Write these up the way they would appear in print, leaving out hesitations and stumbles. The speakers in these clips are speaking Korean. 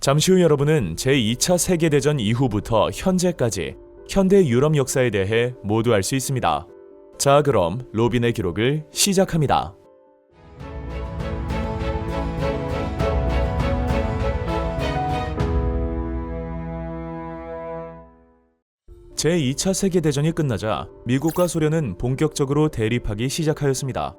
잠시 후 여러분은 제2차 세계대전 이후부터 현재까지 현대 유럽 역사에 대해 모두 알 수 있습니다. 자, 그럼 로빈의 기록을 시작합니다. 제2차 세계대전이 끝나자 미국과 소련은 본격적으로 대립하기 시작하였습니다.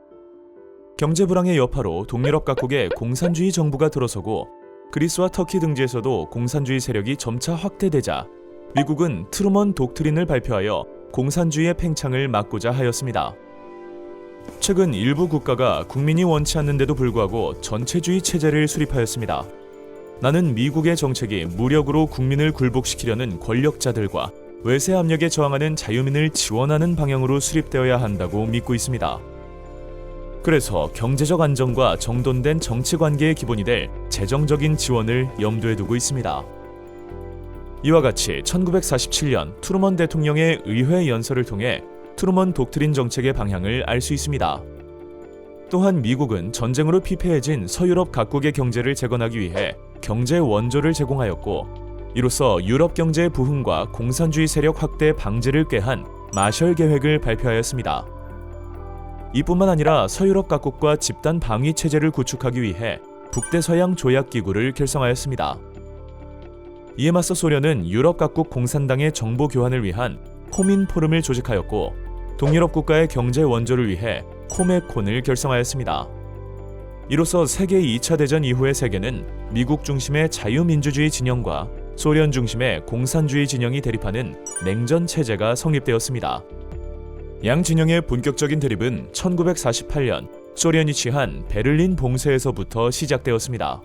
경제 불황의 여파로 동유럽 각국에 공산주의 정부가 들어서고 그리스와 터키 등지에서도 공산주의 세력이 점차 확대되자 미국은 트루먼 독트린을 발표하여 공산주의의 팽창을 막고자 하였습니다. 최근 일부 국가가 국민이 원치 않는데도 불구하고 전체주의 체제를 수립하였습니다. 나는 미국의 정책이 무력으로 국민을 굴복시키려는 권력자들과 외세 압력에 저항하는 자유민을 지원하는 방향으로 수립되어야 한다고 믿고 있습니다. 그래서 경제적 안정과 정돈된 정치 관계의 기본이 될 재정적인 지원을 염두에 두고 있습니다. 이와 같이 1947년 트루먼 대통령의 의회 연설을 통해 트루먼 독트린 정책의 방향을 알 수 있습니다. 또한 미국은 전쟁으로 피폐해진 서유럽 각국의 경제를 재건하기 위해 경제 원조를 제공하였고 이로써 유럽 경제의 부흥과 공산주의 세력 확대 방지를 꾀한 마셜 계획을 발표하였습니다. 이뿐만 아니라 서유럽 각국과 집단 방위 체제를 구축하기 위해 북대서양 조약기구를 결성하였습니다. 이에 맞서 소련은 유럽 각국 공산당의 정보 교환을 위한 코민 포럼을 조직하였고 동유럽 국가의 경제 원조를 위해 코메콘을 결성하였습니다. 이로써 세계 2차 대전 이후의 세계는 미국 중심의 자유민주주의 진영과 소련 중심의 공산주의 진영이 대립하는 냉전 체제가 성립되었습니다. 양 진영의 본격적인 대립은 1948년 소련이 취한 베를린 봉쇄에서부터 시작되었습니다.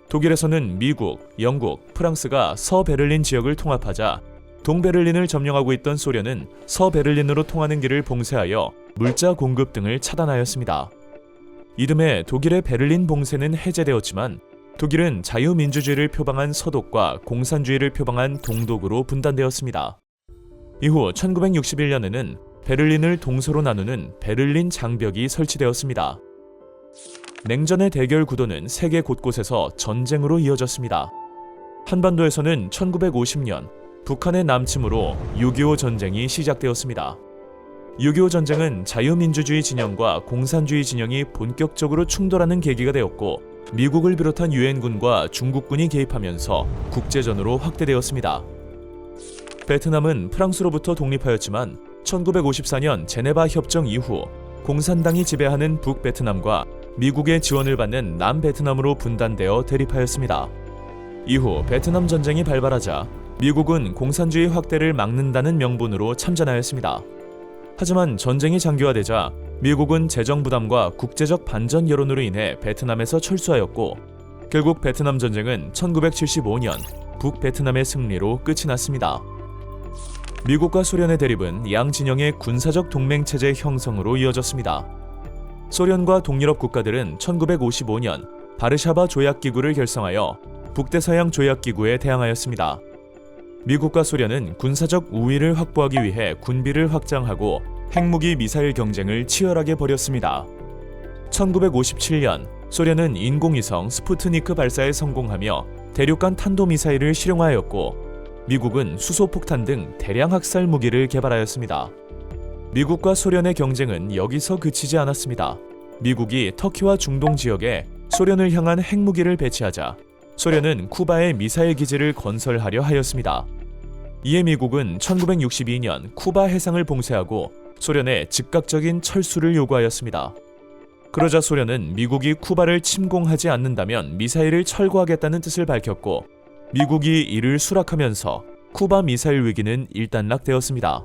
독일에서는 미국, 영국, 프랑스가 서베를린 지역을 통합하자 동베를린을 점령하고 있던 소련은 서베를린으로 통하는 길을 봉쇄하여 물자 공급 등을 차단하였습니다. 이듬해 독일의 베를린 봉쇄는 해제되었지만 독일은 자유민주주의를 표방한 서독과 공산주의를 표방한 동독으로 분단되었습니다. 이후 1961년에는 베를린을 동서로 나누는 베를린 장벽이 설치되었습니다. 냉전의 대결 구도는 세계 곳곳에서 전쟁으로 이어졌습니다. 한반도에서는 1950년 북한의 남침으로 6.25 전쟁이 시작되었습니다. 6.25 전쟁은 자유민주주의 진영과 공산주의 진영이 본격적으로 충돌하는 계기가 되었고 미국을 비롯한 유엔군과 중국군이 개입하면서 국제전으로 확대되었습니다. 베트남은 프랑스로부터 독립하였지만 1954년 제네바 협정 이후 공산당이 지배하는 북베트남과 미국의 지원을 받는 남베트남으로 분단되어 대립하였습니다. 이후 베트남 전쟁이 발발하자 미국은 공산주의 확대를 막는다는 명분으로 참전하였습니다. 하지만 전쟁이 장기화되자 미국은 재정 부담과 국제적 반전 여론으로 인해 베트남에서 철수하였고 결국 베트남 전쟁은 1975년 북베트남의 승리로 끝이 났습니다. 미국과 소련의 대립은 양 진영의 군사적 동맹 체제 형성으로 이어졌습니다. 소련과 동유럽 국가들은 1955년 바르샤바 조약기구를 결성하여 북대서양 조약기구에 대항하였습니다. 미국과 소련은 군사적 우위를 확보하기 위해 군비를 확장하고 핵무기 미사일 경쟁을 치열하게 벌였습니다. 1957년 소련은 인공위성 스푸트니크 발사에 성공하며 대륙간 탄도미사일을 실용화하였고 미국은 수소폭탄 등 대량 학살 무기를 개발하였습니다. 미국과 소련의 경쟁은 여기서 그치지 않았습니다. 미국이 터키와 중동 지역에 소련을 향한 핵무기를 배치하자 소련은 쿠바에 미사일 기지를 건설하려 하였습니다. 이에 미국은 1962년 쿠바 해상을 봉쇄하고 소련에 즉각적인 철수를 요구하였습니다. 그러자 소련은 미국이 쿠바를 침공하지 않는다면 미사일을 철거하겠다는 뜻을 밝혔고 미국이 이를 수락하면서 쿠바 미사일 위기는 일단락되었습니다.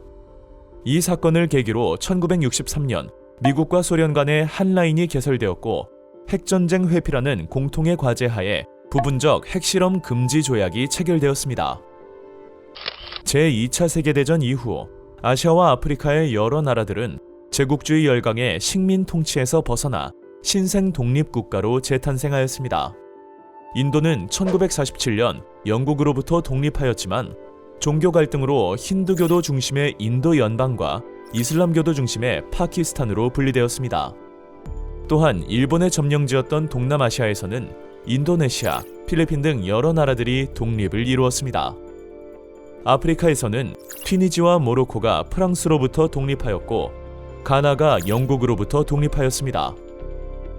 이 사건을 계기로 1963년 미국과 소련 간의 한 라인이 개설되었고 핵전쟁 회피라는 공통의 과제 하에 부분적 핵실험 금지 조약이 체결되었습니다. 제2차 세계대전 이후 아시아와 아프리카의 여러 나라들은 제국주의 열강의 식민 통치에서 벗어나 신생 독립국가로 재탄생하였습니다. 인도는 1947년 영국으로부터 독립하였지만 종교 갈등으로 힌두교도 중심의 인도 연방과 이슬람교도 중심의 파키스탄으로 분리되었습니다. 또한 일본의 점령지였던 동남아시아에서는 인도네시아, 필리핀 등 여러 나라들이 독립을 이루었습니다. 아프리카에서는 튀니지와 모로코가 프랑스로부터 독립하였고 가나가 영국으로부터 독립하였습니다.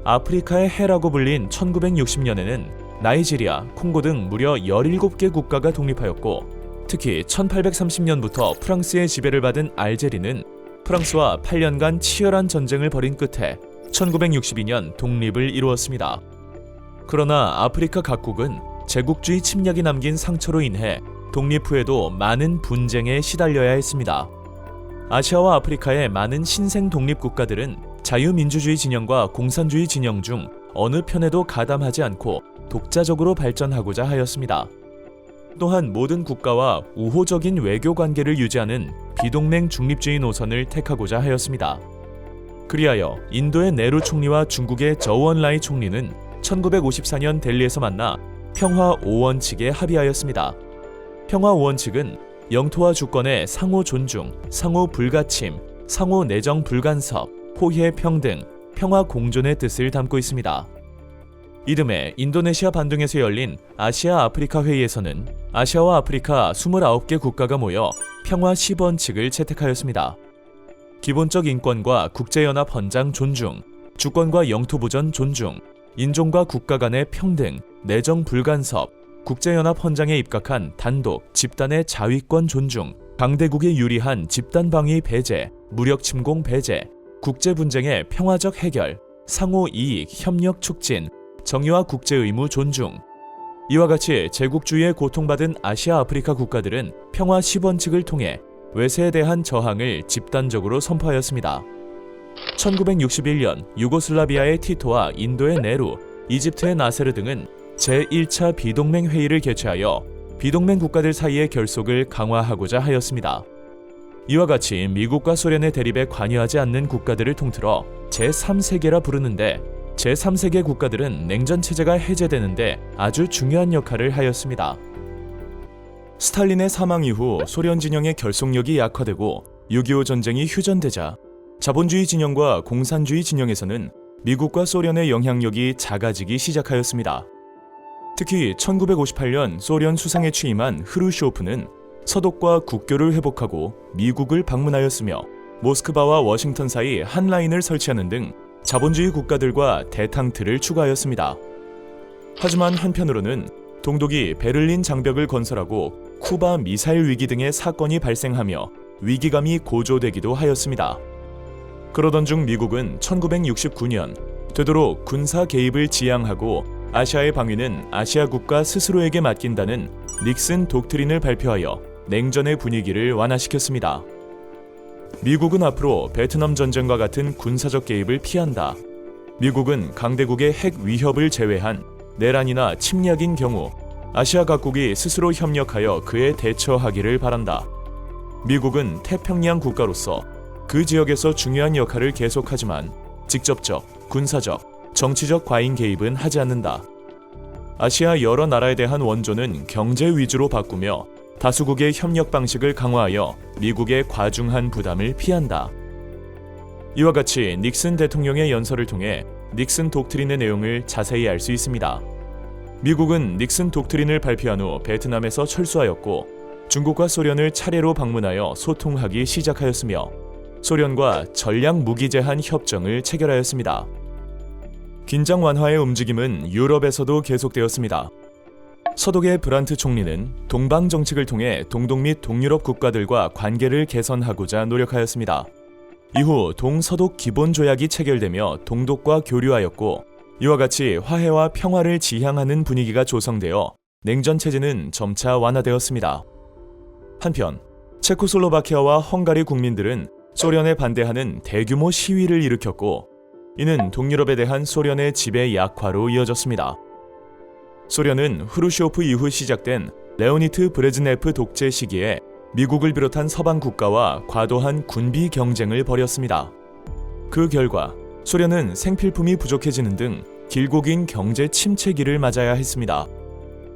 아프리카의 해라고 불린 1960년에는 나이지리아, 콩고 등 무려 17개 국가가 독립하였고 특히 1830년부터 프랑스의 지배를 받은 알제리는 프랑스와 8년간 치열한 전쟁을 벌인 끝에 1962년 독립을 이루었습니다. 그러나 아프리카 각국은 제국주의 침략이 남긴 상처로 인해 독립 후에도 많은 분쟁에 시달려야 했습니다. 아시아와 아프리카의 많은 신생 독립 국가들은 자유민주주의 진영과 공산주의 진영 중 어느 편에도 가담하지 않고 독자적으로 발전하고자 하였습니다. 또한 모든 국가와 우호적인 외교 관계를 유지하는 비동맹 중립주의 노선을 택하고자 하였습니다. 그리하여 인도의 네루 총리와 중국의 저우언라이 총리는 1954년 델리에서 만나 평화 5원칙에 합의하였습니다. 평화 5원칙은 영토와 주권의 상호 존중, 상호 불가침, 상호 내정 불간섭, 호혜 평등, 평화 공존의 뜻을 담고 있습니다. 이듬해 인도네시아 반둥에서 열린 아시아 아프리카 회의에서는 아시아와 아프리카 29개 국가가 모여 평화 10원칙을 채택하였습니다. 기본적 인권과 국제연합 헌장 존중, 주권과 영토 보전 존중, 인종과 국가 간의 평등, 내정 불간섭, 국제연합 헌장에 입각한 단독, 집단의 자위권 존중, 강대국에 유리한 집단 방위 배제, 무력 침공 배제, 국제 분쟁의 평화적 해결, 상호 이익, 협력 촉진, 정의와 국제 의무 존중. 이와 같이 제국주의에 고통받은 아시아 아프리카 국가들은 평화 10원칙을 통해 외세에 대한 저항을 집단적으로 선포하였습니다. 1961년 유고슬라비아의 티토와 인도의 네루, 이집트의 나세르 등은 제1차 비동맹 회의를 개최하여 비동맹 국가들 사이의 결속을 강화하고자 하였습니다. 이와 같이 미국과 소련의 대립에 관여하지 않는 국가들을 통틀어 제3세계라 부르는데 제3세계 국가들은 냉전 체제가 해제되는데 아주 중요한 역할을 하였습니다. 스탈린의 사망 이후 소련 진영의 결속력이 약화되고 6.25 전쟁이 휴전되자 자본주의 진영과 공산주의 진영에서는 미국과 소련의 영향력이 작아지기 시작하였습니다. 특히 1958년 소련 수상에 취임한 흐루쇼프는 서독과 국교를 회복하고 미국을 방문하였으며 모스크바와 워싱턴 사이 한 라인을 설치하는 등 자본주의 국가들과 대탕트를 추가하였습니다. 하지만 한편으로는 동독이 베를린 장벽을 건설하고 쿠바 미사일 위기 등의 사건이 발생하며 위기감이 고조되기도 하였습니다. 그러던 중 미국은 1969년 되도록 군사 개입을 지양하고 아시아의 방위는 아시아 국가 스스로에게 맡긴다는 닉슨 독트린을 발표하여 냉전의 분위기를 완화시켰습니다. 미국은 앞으로 베트남 전쟁과 같은 군사적 개입을 피한다. 미국은 강대국의 핵 위협을 제외한 내란이나 침략인 경우 아시아 각국이 스스로 협력하여 그에 대처하기를 바란다. 미국은 태평양 국가로서 그 지역에서 중요한 역할을 계속하지만 직접적, 군사적, 정치적 과잉 개입은 하지 않는다. 아시아 여러 나라에 대한 원조는 경제 위주로 바꾸며 다수국의 협력 방식을 강화하여 미국의 과중한 부담을 피한다. 이와 같이 닉슨 대통령의 연설을 통해 닉슨 독트린의 내용을 자세히 알 수 있습니다. 미국은 닉슨 독트린을 발표한 후 베트남에서 철수하였고 중국과 소련을 차례로 방문하여 소통하기 시작하였으며 소련과 전략 무기 제한 협정을 체결하였습니다. 긴장 완화의 움직임은 유럽에서도 계속되었습니다. 서독의 브란트 총리는 동방 정책을 통해 동독 및 동유럽 국가들과 관계를 개선하고자 노력하였습니다. 이후 동서독 기본조약이 체결되며 동독과 교류하였고 이와 같이 화해와 평화를 지향하는 분위기가 조성되어 냉전 체제는 점차 완화되었습니다. 한편 체코슬로바키아와 헝가리 국민들은 소련에 반대하는 대규모 시위를 일으켰고 이는 동유럽에 대한 소련의 지배 약화로 이어졌습니다. 소련은 후르쇼프 이후 시작된 레오니트 브레즈네프 독재 시기에 미국을 비롯한 서방 국가와 과도한 군비 경쟁을 벌였습니다. 그 결과 소련은 생필품이 부족해지는 등 길고 긴 경제 침체기를 맞아야 했습니다.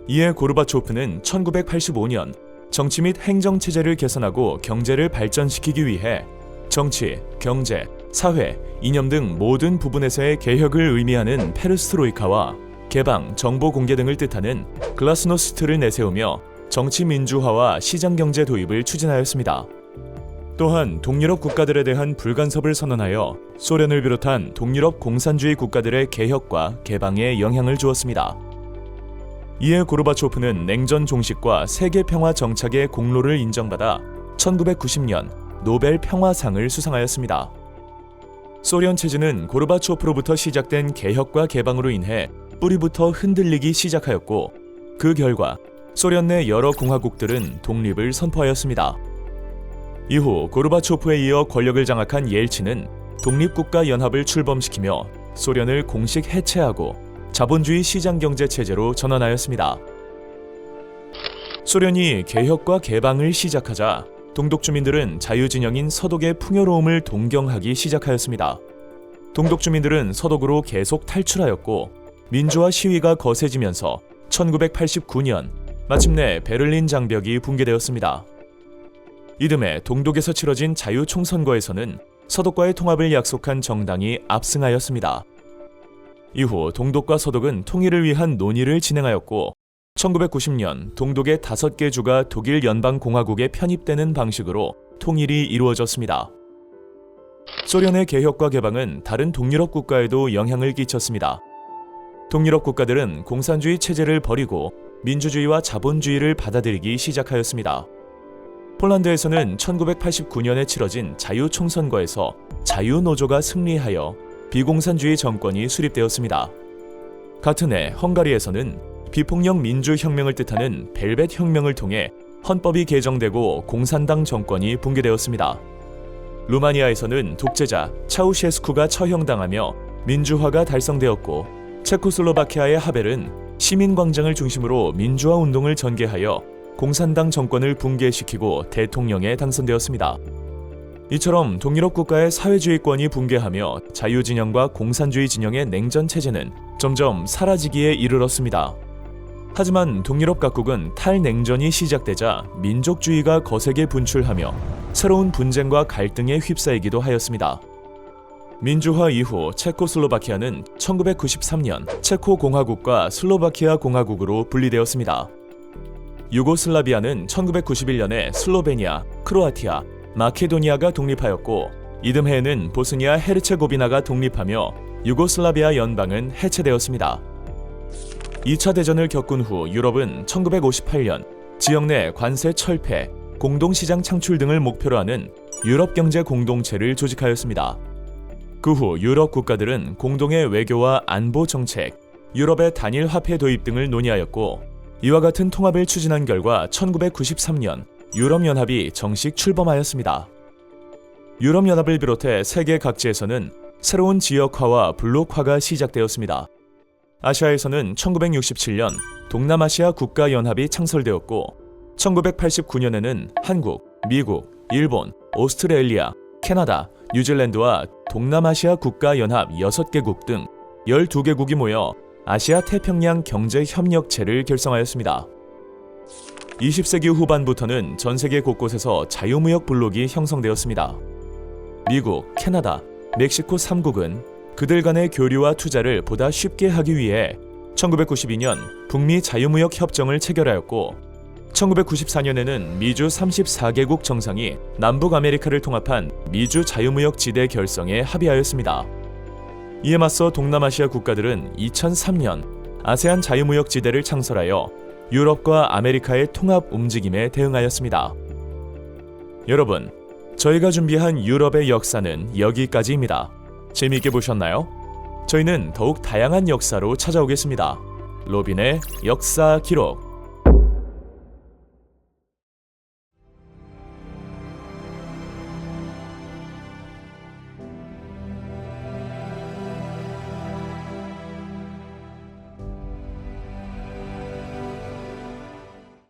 이에 고르바초프는 1985년 정치 및 행정 체제를 개선하고 경제를 발전시키기 위해 정치, 경제, 사회, 이념 등 모든 부분에서의 개혁을 의미하는 페르스트로이카와 개방, 정보 공개 등을 뜻하는 글라스노스트를 내세우며 정치 민주화와 시장 경제 도입을 추진하였습니다. 또한 동유럽 국가들에 대한 불간섭을 선언하여 소련을 비롯한 동유럽 공산주의 국가들의 개혁과 개방에 영향을 주었습니다. 이에 고르바초프는 냉전 종식과 세계 평화 정착의 공로를 인정받아 1990년 노벨 평화상을 수상하였습니다. 소련 체제는 고르바초프로부터 시작된 개혁과 개방으로 인해 뿌리부터 흔들리기 시작하였고, 그 결과 소련 내 여러 공화국들은 독립을 선포하였습니다. 이후 고르바초프에 이어 권력을 장악한 옐친은 독립국가연합을 출범시키며 소련을 공식 해체하고 자본주의 시장경제 체제로 전환하였습니다. 소련이 개혁과 개방을 시작하자 동독 주민들은 자유진영인 서독의 풍요로움을 동경하기 시작하였습니다. 동독 주민들은 서독으로 계속 탈출하였고, 민주화 시위가 거세지면서 1989년 마침내 베를린 장벽이 붕괴되었습니다. 이듬해 동독에서 치러진 자유총선거에서는 서독과의 통합을 약속한 정당이 압승하였습니다. 이후 동독과 서독은 통일을 위한 논의를 진행하였고, 1990년 동독의 5개 주가 독일 연방공화국에 편입되는 방식으로 통일이 이루어졌습니다. 소련의 개혁과 개방은 다른 동유럽 국가에도 영향을 끼쳤습니다. 동유럽 국가들은 공산주의 체제를 버리고 민주주의와 자본주의를 받아들이기 시작하였습니다. 폴란드에서는 1989년에 치러진 자유총선거에서 자유노조가 승리하여 비공산주의 정권이 수립되었습니다. 같은 해 헝가리에서는 비폭력 민주혁명을 뜻하는 벨벳 혁명을 통해 헌법이 개정되고 공산당 정권이 붕괴되었습니다. 루마니아에서는 독재자 차우셰스쿠가 처형당하며 민주화가 달성되었고, 체코슬로바키아의 하벨은 시민광장을 중심으로 민주화 운동을 전개하여 공산당 정권을 붕괴시키고 대통령에 당선되었습니다. 이처럼 동유럽 국가의 사회주의권이 붕괴하며 자유진영과 공산주의 진영의 냉전 체제는 점점 사라지기에 이르렀습니다. 하지만 동유럽 각국은 탈냉전이 시작되자 민족주의가 거세게 분출하며 새로운 분쟁과 갈등에 휩싸이기도 하였습니다. 민주화 이후 체코슬로바키아는 1993년 체코공화국과 슬로바키아 공화국으로 분리되었습니다. 유고슬라비아는 1991년에 슬로베니아, 크로아티아, 마케도니아가 독립하였고, 이듬해에는 보스니아 헤르체고비나가 독립하며 유고슬라비아 연방은 해체되었습니다. 2차 대전을 겪은 후 유럽은 1958년 지역 내 관세 철폐, 공동시장 창출 등을 목표로 하는 유럽 경제 공동체를 조직하였습니다. 그 후 유럽 국가들은 공동의 외교와 안보 정책, 유럽의 단일 화폐 도입 등을 논의하였고, 이와 같은 통합을 추진한 결과 1993년 유럽연합이 정식 출범하였습니다. 유럽연합을 비롯해 세계 각지에서는 새로운 지역화와 블록화가 시작되었습니다. 아시아에서는 1967년 동남아시아 국가연합이 창설되었고, 1989년에는 한국, 미국, 일본, 오스트레일리아, 캐나다, 뉴질랜드와 동남아시아 국가연합 6개국 등 12개국이 모여 아시아 태평양 경제협력체를 결성하였습니다. 20세기 후반부터는 전 세계 곳곳에서 자유무역 블록이 형성되었습니다. 미국, 캐나다, 멕시코 3국은 그들 간의 교류와 투자를 보다 쉽게 하기 위해 1992년 북미 자유무역 협정을 체결하였고, 1994년에는 미주 34개국 정상이 남북 아메리카를 통합한 미주 자유무역 지대 결성에 합의하였습니다. 이에 맞서 동남아시아 국가들은 2003년 아세안 자유무역 지대를 창설하여 유럽과 아메리카의 통합 움직임에 대응하였습니다. 여러분, 저희가 준비한 유럽의 역사는 여기까지입니다. 재미있게 보셨나요? 저희는 더욱 다양한 역사로 찾아오겠습니다. 로빈의 역사 기록.